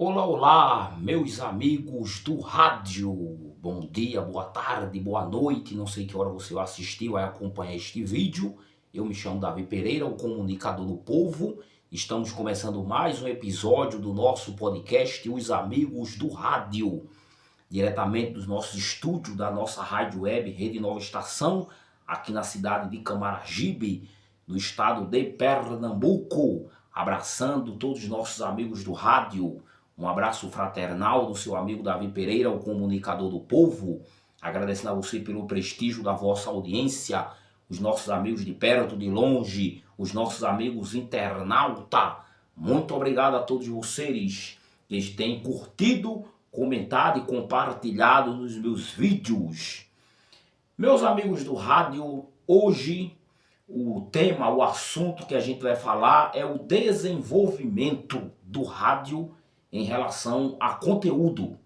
Olá, olá, meus amigos do rádio. Bom dia, boa tarde, boa noite. Não sei que hora você vai assistir, vai acompanhar este vídeo. Eu me chamo Davi Pereira, o comunicador do povo. Estamos começando mais um episódio do nosso podcast Os Amigos do Rádio, diretamente dos nossos estúdios da nossa rádio web Rede Nova Estação, aqui na cidade de Camaragibe, no estado de Pernambuco. Abraçando todos os nossos amigos do rádio. Um abraço fraternal do seu amigo Davi Pereira, o comunicador do povo. Agradecendo a você pelo prestígio da vossa audiência, os nossos amigos de perto, de longe, os nossos amigos internauta. Muito obrigado a todos vocês que têm curtido, comentado e compartilhado nos meus vídeos. Meus amigos do rádio, hoje o tema, o assunto que a gente vai falar é o desenvolvimento do rádio em relação a conteúdo.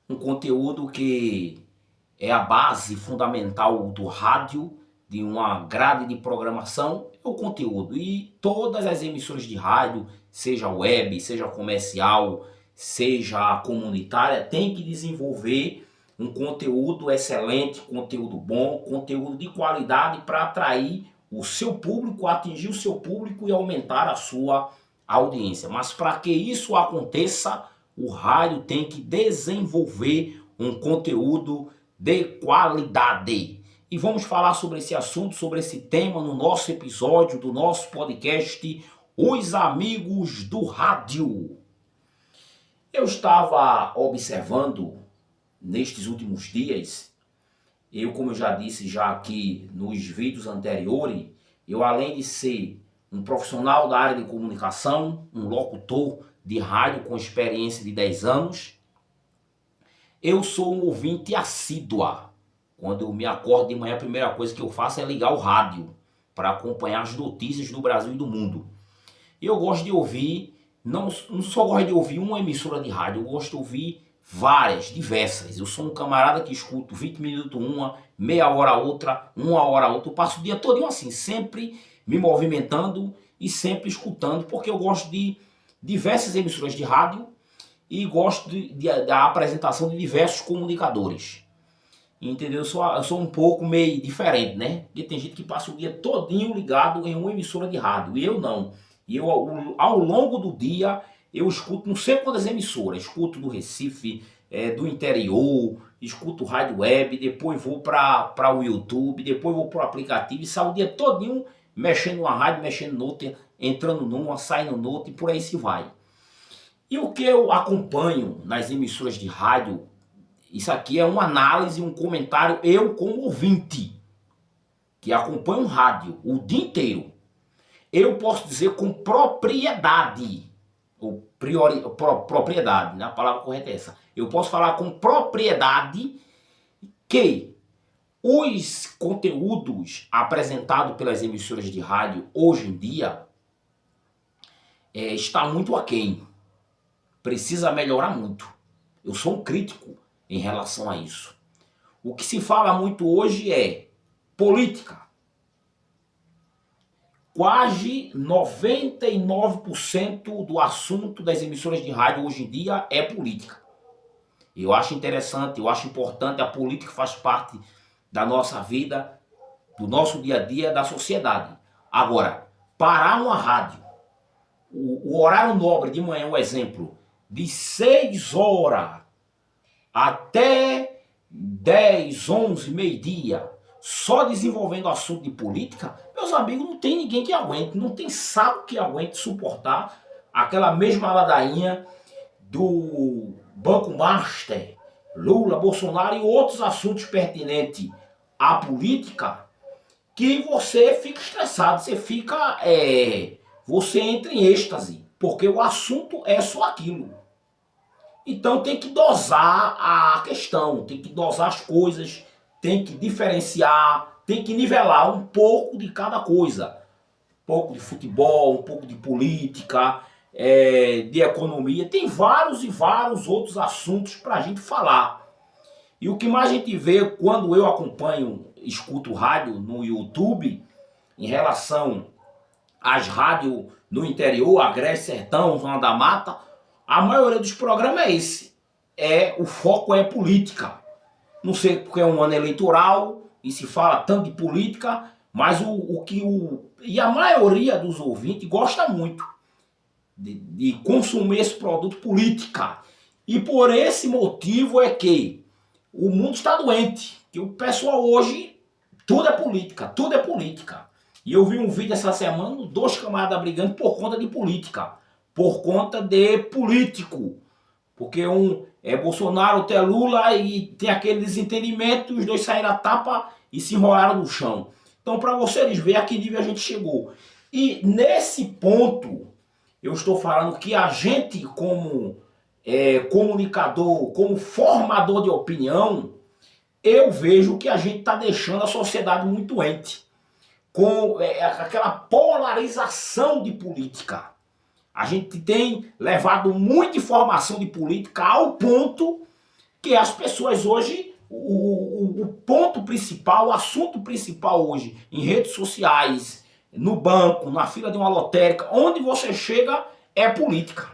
Um conteúdo que é a base fundamental do rádio, de uma grade de programação, é o conteúdo. E todas as emissoras de rádio, seja web, seja comercial, seja comunitária, tem que desenvolver um conteúdo excelente, conteúdo bom, conteúdo de qualidade para atrair o seu público, atingir o seu público e aumentar a sua audiência. Mas para que isso aconteça, o rádio tem que desenvolver um conteúdo de qualidade. E vamos falar sobre esse assunto, sobre esse tema no nosso episódio do nosso podcast Os Amigos do Rádio. Eu estava observando nestes últimos dias, como eu já disse já aqui nos vídeos anteriores, eu além de ser um profissional da área de comunicação, um locutor de rádio com experiência de 10 anos, eu sou um ouvinte assídua. Quando eu me acordo de manhã, a primeira coisa que eu faço é ligar o rádio para acompanhar as notícias do Brasil e do mundo. Eu gosto de ouvir, não só gosto de ouvir uma emissora de rádio, eu gosto de ouvir várias, diversas. Eu sou um camarada que escuto 20 minutos uma, meia hora outra, uma hora outra. Eu passo o dia todo assim, sempre me movimentando e sempre escutando, porque eu gosto de diversas emissoras de rádio e gosto da apresentação de diversos comunicadores. Entendeu? Eu sou um pouco meio diferente, né? Porque tem gente que passa o dia todinho ligado em uma emissora de rádio, e eu não. E eu, ao longo do dia, eu escuto não sei quantas emissoras. Escuto do Recife, do interior, escuto rádio web, depois vou para o YouTube, depois vou para o aplicativo e saio o dia todinho mexendo numa rádio, mexendo noutra, entrando numa, saindo noutra e por aí se vai. E o que eu acompanho nas emissoras de rádio, isso aqui é uma análise, um comentário, eu como ouvinte, que acompanho o rádio o dia inteiro. Eu posso dizer com propriedade, ou propriedade, né? A palavra correta é essa. Eu posso falar com propriedade que os conteúdos apresentados pelas emissoras de rádio hoje em dia está muito aquém. Precisa melhorar muito. Eu sou um crítico em relação a isso. O que se fala muito hoje é política. Quase 99% do assunto das emissoras de rádio hoje em dia é política. Eu acho interessante, eu acho importante, a política faz parte da nossa vida, do nosso dia a dia, da sociedade. Agora, parar uma rádio, o horário nobre de manhã, um exemplo, de 6 horas até 10, 11, meio-dia, só desenvolvendo assunto de política, meus amigos, não tem ninguém que aguente, não tem sábio que aguente suportar aquela mesma ladainha do Banco Master, Lula, Bolsonaro e outros assuntos pertinentes à política, que você fica estressado, você entra em êxtase, porque o assunto é só aquilo. Então tem que dosar a questão, tem que dosar as coisas, tem que diferenciar, tem que nivelar um pouco de cada coisa. Um pouco de futebol, um pouco de política, de economia. Tem vários e vários outros assuntos para a gente falar. E o que mais a gente vê quando eu acompanho, escuto rádio no YouTube, em relação às rádios no interior, Agreste, Sertão, Zona da Mata, a maioria dos programas é esse. O foco é política. Não sei porque é um ano eleitoral e se fala tanto de política, mas e a maioria dos ouvintes gosta muito de consumir esse produto política. E por esse motivo é que o mundo está doente. Que o pessoal hoje, tudo é política, tudo é política. E eu vi um vídeo essa semana, 2 camaradas brigando por conta de política. Por conta de político. Porque um é Bolsonaro, outro é Lula e tem aquele desentendimento, os dois saíram a tapa e se enrolaram no chão. Então, para vocês verem a que nível a gente chegou. E nesse ponto, eu estou falando que a gente, como comunicador, como formador de opinião, eu vejo que a gente está deixando a sociedade muito doente. Com aquela polarização de política. A gente tem levado muita informação de política ao ponto que as pessoas hoje, o ponto principal, o assunto principal hoje, em redes sociais, no banco, na fila de uma lotérica, onde você chega é política.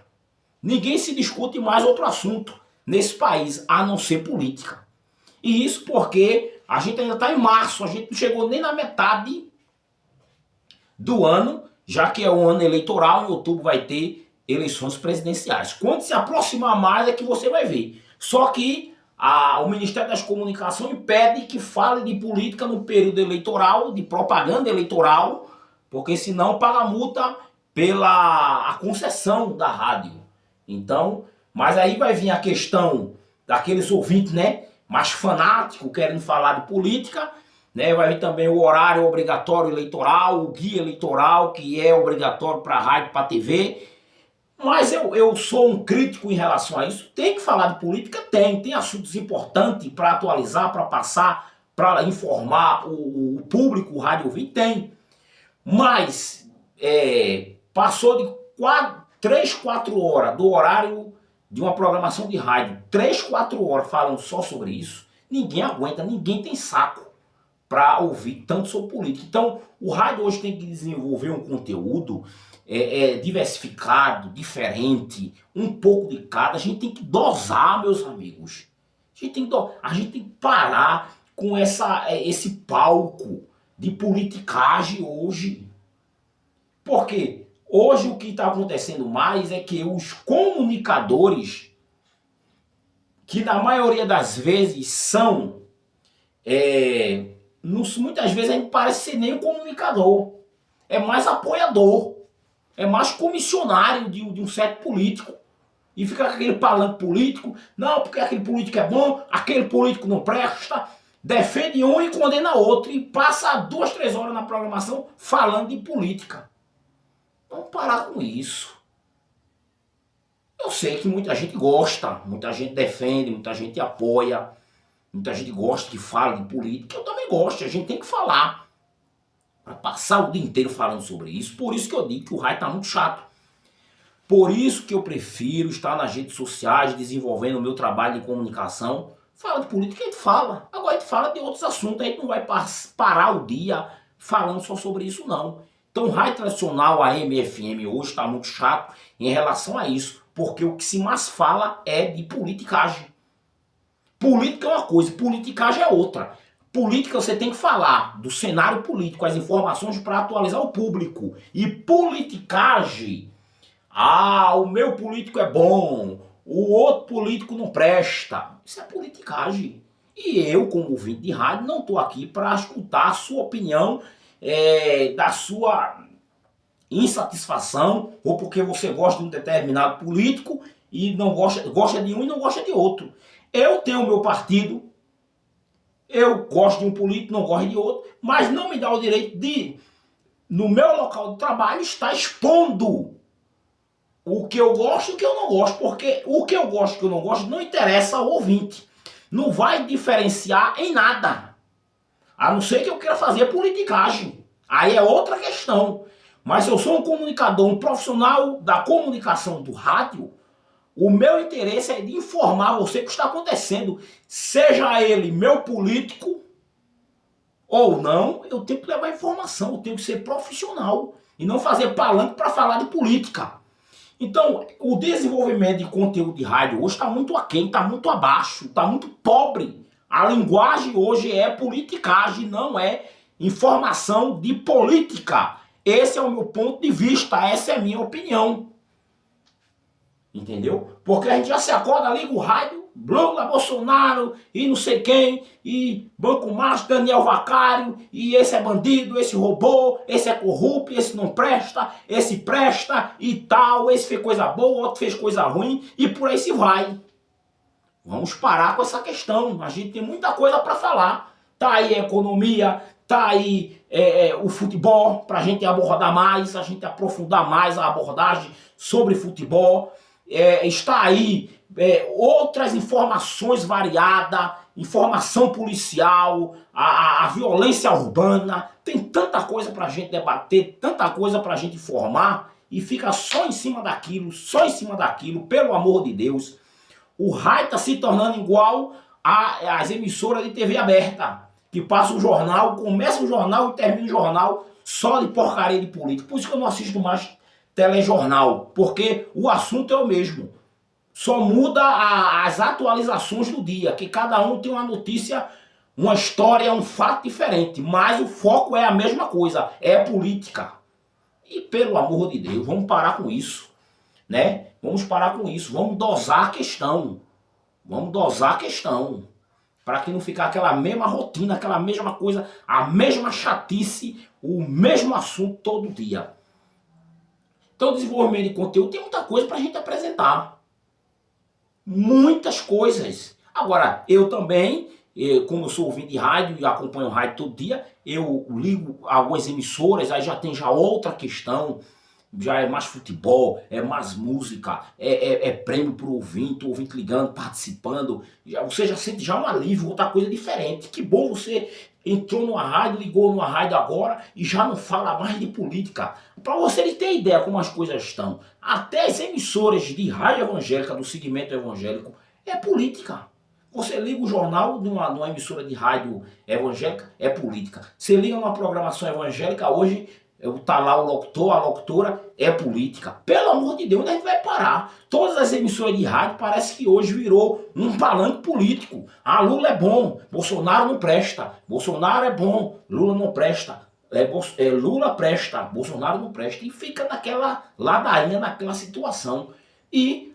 Ninguém se discute mais outro assunto nesse país, a não ser política. E isso porque a gente ainda está em março, a gente não chegou nem na metade do ano, já que é um ano eleitoral, em outubro vai ter eleições presidenciais. Quando se aproximar mais é que você vai ver. Só que o Ministério das Comunicações impede que fale de política no período eleitoral, de propaganda eleitoral, porque senão paga multa pela concessão da rádio. Então, mas aí vai vir a questão daqueles ouvintes, né, mais fanáticos, querendo falar de política, né? Vai vir também o horário obrigatório eleitoral, o guia eleitoral, que é obrigatório para a rádio, para a TV. Mas eu sou um crítico em relação a isso. Tem que falar de política? Tem assuntos importantes para atualizar, para passar, para informar o público, o rádio ouvinte, tem. Mas passou de 3, 4 horas do horário de uma programação de rádio, 3, 4 horas falando só sobre isso, ninguém aguenta, ninguém tem saco para ouvir tanto sobre política. Então, o rádio hoje tem que desenvolver um conteúdo diversificado, diferente, um pouco de cada. A gente tem que dosar, meus amigos. A gente tem que parar com esse palco de politicagem hoje. Porque hoje o que está acontecendo mais é que os comunicadores, que na maioria das vezes são muitas vezes a gente parece ser nem um comunicador, é mais apoiador, é mais comissionário de um certo político, e fica com aquele palanque político, não, porque aquele político é bom, aquele político não presta, defende um e condena outro, e passa 2, 3 horas na programação falando de política. Vamos parar com isso. Eu sei que muita gente gosta, muita gente defende, muita gente apoia, muita gente gosta que fala de política. Eu também gosto, a gente tem que falar. Para passar o dia inteiro falando sobre isso. Por isso que eu digo que o rádio está muito chato. Por isso que eu prefiro estar nas redes sociais, desenvolvendo o meu trabalho de comunicação. Fala de política, a gente fala. Agora a gente fala de outros assuntos. A gente não vai parar o dia falando só sobre isso, não. Então o rádio tradicional, a AM, FM, hoje está muito chato em relação a isso. Porque o que se mais fala é de politicagem. Política é uma coisa, politicagem é outra. Política você tem que falar do cenário político, as informações para atualizar o público. E politicagem, o meu político é bom, o outro político não presta. Isso é politicagem. E eu, como ouvinte de rádio, não estou aqui para escutar a sua opinião, da sua insatisfação, ou porque você gosta de um determinado político e não gosta de um e não gosta de outro. Eu tenho o meu partido, eu gosto de um político, não gosto de outro, mas não me dá o direito de, no meu local de trabalho, estar expondo o que eu gosto e o que eu não gosto, porque o que eu gosto e o que eu não gosto não interessa ao ouvinte. Não vai diferenciar em nada, a não ser que eu queira fazer politicagem. Aí é outra questão. Mas se eu sou um comunicador, um profissional da comunicação do rádio, o meu interesse é de informar você o que está acontecendo. Seja ele meu político ou não, eu tenho que levar informação, eu tenho que ser profissional e não fazer palanque para falar de política. Então, o desenvolvimento de conteúdo de rádio hoje está muito aquém, está muito abaixo, está muito pobre. A linguagem hoje é politicagem, não é informação de política. Esse é o meu ponto de vista, essa é a minha opinião. Entendeu? Porque a gente já se acorda, liga o rádio, Lula, Bolsonaro e não sei quem, e Banco Márcio, Daniel Vacário, e esse é bandido, esse roubou, esse é corrupto, esse não presta, esse presta e tal, esse fez coisa boa, outro fez coisa ruim, e por aí se vai. Vamos parar com essa questão, a gente tem muita coisa para falar. Tá aí a economia, tá aí o futebol, para a gente abordar mais, a gente aprofundar mais a abordagem sobre futebol. Está aí outras informações variadas, informação policial, a violência urbana, tem tanta coisa para a gente debater, tanta coisa para a gente informar, e fica só em cima daquilo, pelo amor de Deus. O rádio está se tornando igual às emissoras de TV aberta, que passa o jornal, começa o jornal e termina o jornal só de porcaria de política. Por isso que eu não assisto mais telejornal, porque o assunto é o mesmo. Só muda as atualizações do dia, que cada um tem uma notícia, uma história, um fato diferente, mas o foco é a mesma coisa, é política. E pelo amor de Deus, vamos parar com isso, né? Vamos parar com isso, vamos dosar a questão. Vamos dosar a questão, para que não ficar aquela mesma rotina, aquela mesma coisa, a mesma chatice, o mesmo assunto todo dia. Então, desenvolvimento de conteúdo tem muita coisa para a gente apresentar. Muitas coisas. Agora, eu também, como eu sou ouvinte de rádio e acompanho rádio todo dia, eu ligo algumas emissoras, aí já tem outra questão, já é mais futebol, é mais música, é prêmio pro ouvinte, o ouvinte ligando, participando, você já sente já um alívio, outra coisa diferente. Que bom você entrou numa rádio, ligou numa rádio agora e já não fala mais de política. Para você ter ideia como as coisas estão, até as emissoras de rádio evangélica, do segmento evangélico, é política. Você liga o jornal numa emissora de rádio evangélica, é política. Você liga numa programação evangélica, hoje tá lá o locutor, a locutora, é política. Pelo amor de Deus, onde a gente vai parar? Todas as emissoras de rádio parece que hoje virou um palanque político. Ah, Lula é bom, Bolsonaro não presta. Bolsonaro é bom, Lula não presta. Lula presta, Bolsonaro não presta. E fica naquela ladainha, naquela situação. E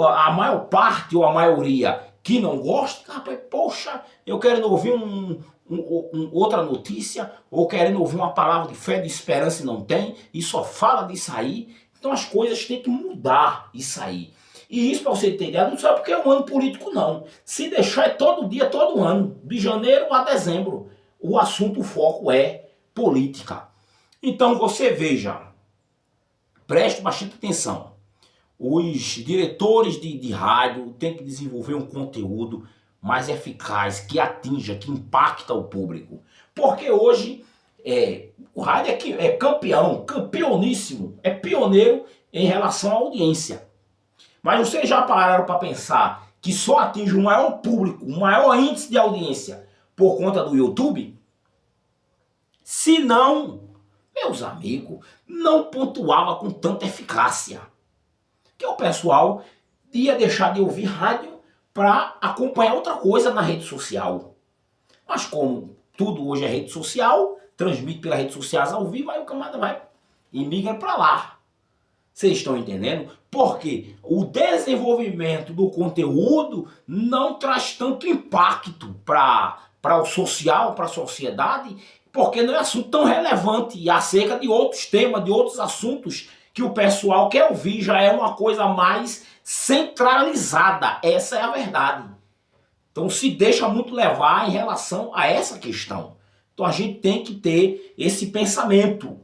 a maior parte ou a maioria que não gosta, rapaz, poxa, eu quero ouvir outra notícia, ou querendo ouvir uma palavra de fé, de esperança e não tem, e só fala disso aí. Então as coisas têm que mudar isso aí. E isso, para você ter ideia, não sabe porque é um ano político, não. Se deixar é todo dia, todo ano, de janeiro a dezembro. O assunto, o foco é política. Então você veja, preste bastante atenção. Os diretores de rádio têm que desenvolver um conteúdo mais eficaz, que atinja, que impacta o público. Porque hoje o rádio é campeoníssimo, é pioneiro em relação à audiência. Mas vocês já pararam para pensar que só atinge o maior público, o maior índice de audiência por conta do YouTube? Se não, meus amigos, não pontuava com tanta eficácia. Que o pessoal ia deixar de ouvir rádio para acompanhar outra coisa na rede social. Mas como tudo hoje é rede social, transmite pelas redes sociais ao vivo, aí o camarada vai e migra para lá. Vocês estão entendendo? Porque o desenvolvimento do conteúdo não traz tanto impacto para o social, para a sociedade, porque não é assunto tão relevante acerca de outros temas, de outros assuntos que o pessoal quer ouvir, já é uma coisa mais centralizada. Essa é a verdade. Então se deixa muito levar em relação a essa questão. Então a gente tem que ter esse pensamento.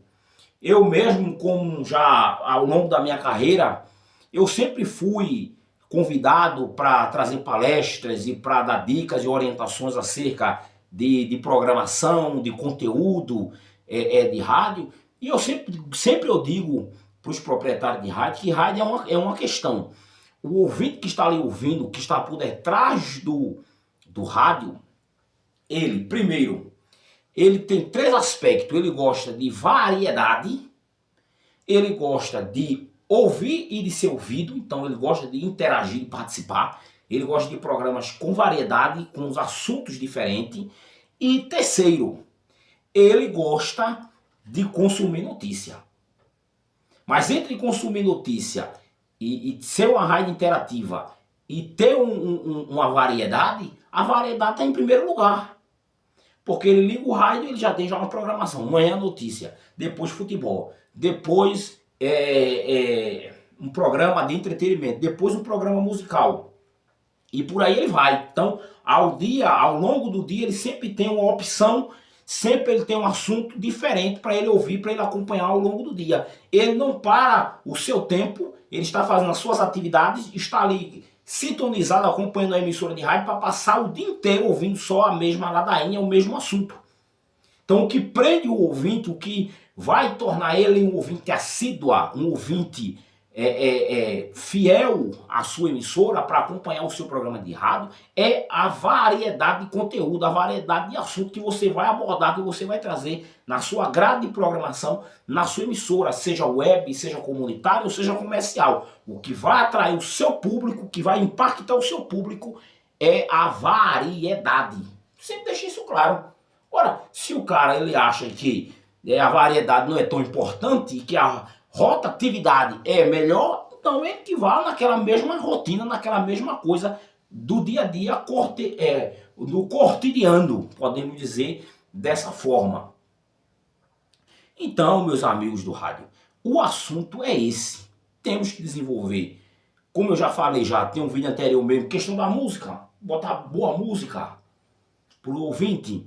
Eu mesmo, como já ao longo da minha carreira, eu sempre fui convidado para trazer palestras e para dar dicas e orientações acerca de programação, de conteúdo de rádio. E eu sempre eu digo para os proprietários de rádio que rádio é uma questão. O ouvinte que está ali ouvindo, que está por detrás do rádio, ele, primeiro, ele tem 3 aspectos. Ele gosta de variedade, ele gosta de ouvir e de ser ouvido, então ele gosta de interagir e participar. Ele gosta de programas com variedade, com os assuntos diferentes. E terceiro, ele gosta de consumir notícia. Mas entre consumir notícia e ser uma rádio interativa e ter uma variedade, a variedade está em primeiro lugar. Porque ele liga o rádio e ele já tem uma programação. Manhã notícia, depois futebol, depois um programa de entretenimento, depois um programa musical. E por aí ele vai. Então, ao longo do dia, ele sempre tem uma opção, sempre ele tem um assunto diferente para ele ouvir, para ele acompanhar ao longo do dia. Ele não para o seu tempo, ele está fazendo as suas atividades, está ali sintonizado, acompanhando a emissora de rádio para passar o dia inteiro ouvindo só a mesma ladainha, o mesmo assunto. Então, o que prende o ouvinte, o que vai tornar ele um ouvinte assíduo, um ouvinte fiel à sua emissora para acompanhar o seu programa de rádio, é a variedade de conteúdo, a variedade de assunto que você vai abordar, que você vai trazer na sua grade de programação, na sua emissora, seja web, seja comunitária ou seja comercial. O que vai atrair o seu público, o que vai impactar o seu público é a variedade. Sempre deixe isso claro. Ora, se o cara ele acha que a variedade não é tão importante e que a rotatividade é melhor, então ele que vá naquela mesma rotina, naquela mesma coisa do dia a dia, do cotidiano, podemos dizer dessa forma. Então, meus amigos do rádio, o assunto é esse. Temos que desenvolver, como eu já falei, tem um vídeo anterior mesmo, questão da música, botar boa música para o ouvinte,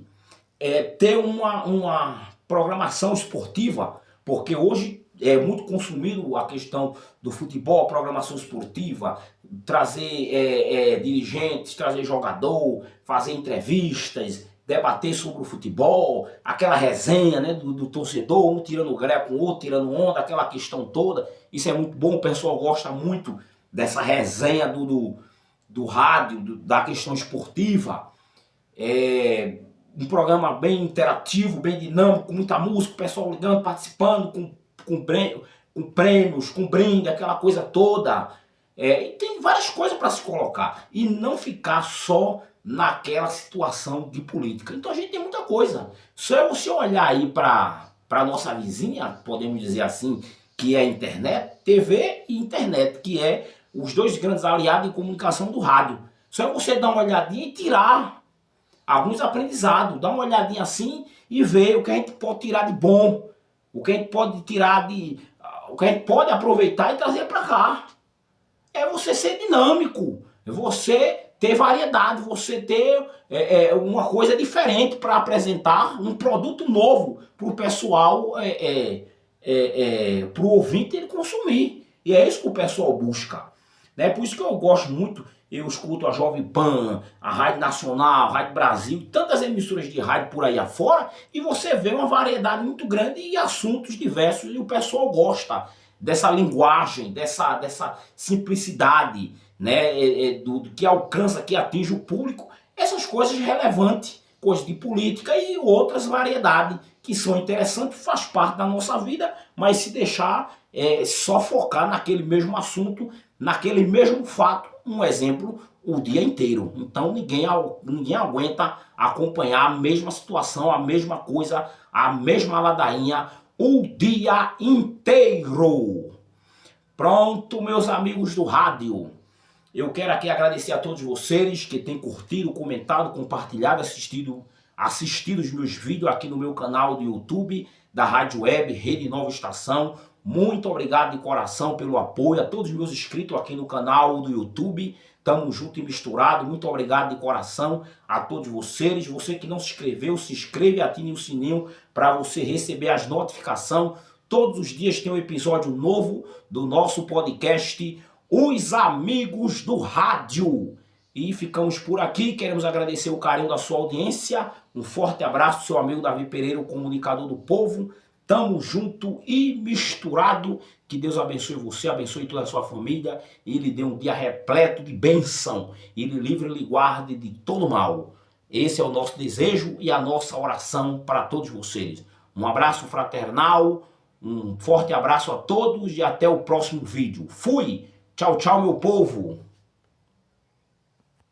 ter uma programação esportiva, porque hoje é muito consumido a questão do futebol, a programação esportiva, trazer dirigentes, trazer jogador, fazer entrevistas, debater sobre o futebol, aquela resenha, né, do torcedor, um tirando o greco, o outro tirando onda, aquela questão toda. Isso é muito bom, o pessoal gosta muito dessa resenha do rádio, da questão esportiva. Um programa bem interativo, bem dinâmico, com muita música, o pessoal ligando, participando, com prêmios, com brinde, aquela coisa toda. E tem várias coisas para se colocar. E não ficar só naquela situação de política. Então a gente tem muita coisa. Só você olhar aí para a nossa vizinha, podemos dizer assim, que é a internet, TV e internet, que é os dois grandes aliados em comunicação do rádio. Só você dar uma olhadinha e tirar alguns aprendizados, dá uma olhadinha assim e ver o que a gente pode tirar de bom, o que a gente pode tirar o que a gente pode aproveitar e trazer para cá. É você ser dinâmico, é você ter variedade, você ter uma coisa diferente para apresentar, um produto novo para o pessoal, para o ouvinte ele consumir. E é isso que o pessoal busca. Né? Por isso que eu gosto muito. Eu escuto a Jovem Pan, a Rádio Nacional, a Rádio Brasil, tantas emissoras de rádio por aí afora, e você vê uma variedade muito grande e assuntos diversos, e o pessoal gosta dessa linguagem, dessa simplicidade, né, do que alcança, que atinge o público, essas coisas relevantes, coisas de política e outras variedades que são interessantes, faz parte da nossa vida, mas se deixar só focar naquele mesmo assunto, naquele mesmo fato, um exemplo, o dia inteiro. Então ninguém aguenta acompanhar a mesma situação, a mesma coisa, a mesma ladainha o dia inteiro. Pronto, meus amigos do rádio. Eu quero aqui agradecer a todos vocês que têm curtido, comentado, compartilhado, assistido os meus vídeos aqui no meu canal do YouTube, da Rádio Web, Rede Nova Estação. Muito obrigado de coração pelo apoio, a todos os meus inscritos aqui no canal do YouTube. Tamo junto e misturado. Muito obrigado de coração a todos vocês. Você que não se inscreveu, se inscreve e ative o sininho para você receber as notificações. Todos os dias tem um episódio novo do nosso podcast Os Amigos do Rádio. E ficamos por aqui. Queremos agradecer o carinho da sua audiência. Um forte abraço, seu amigo Davi Pereira, o comunicador do povo. Tamo junto e misturado. Que Deus abençoe você, abençoe toda a sua família. E lhe dê um dia repleto de bênção. E lhe livre e lhe guarde de todo mal. Esse é o nosso desejo e a nossa oração para todos vocês. Um abraço fraternal, Um forte abraço a todos e até o próximo vídeo. Fui! Tchau, tchau, meu povo!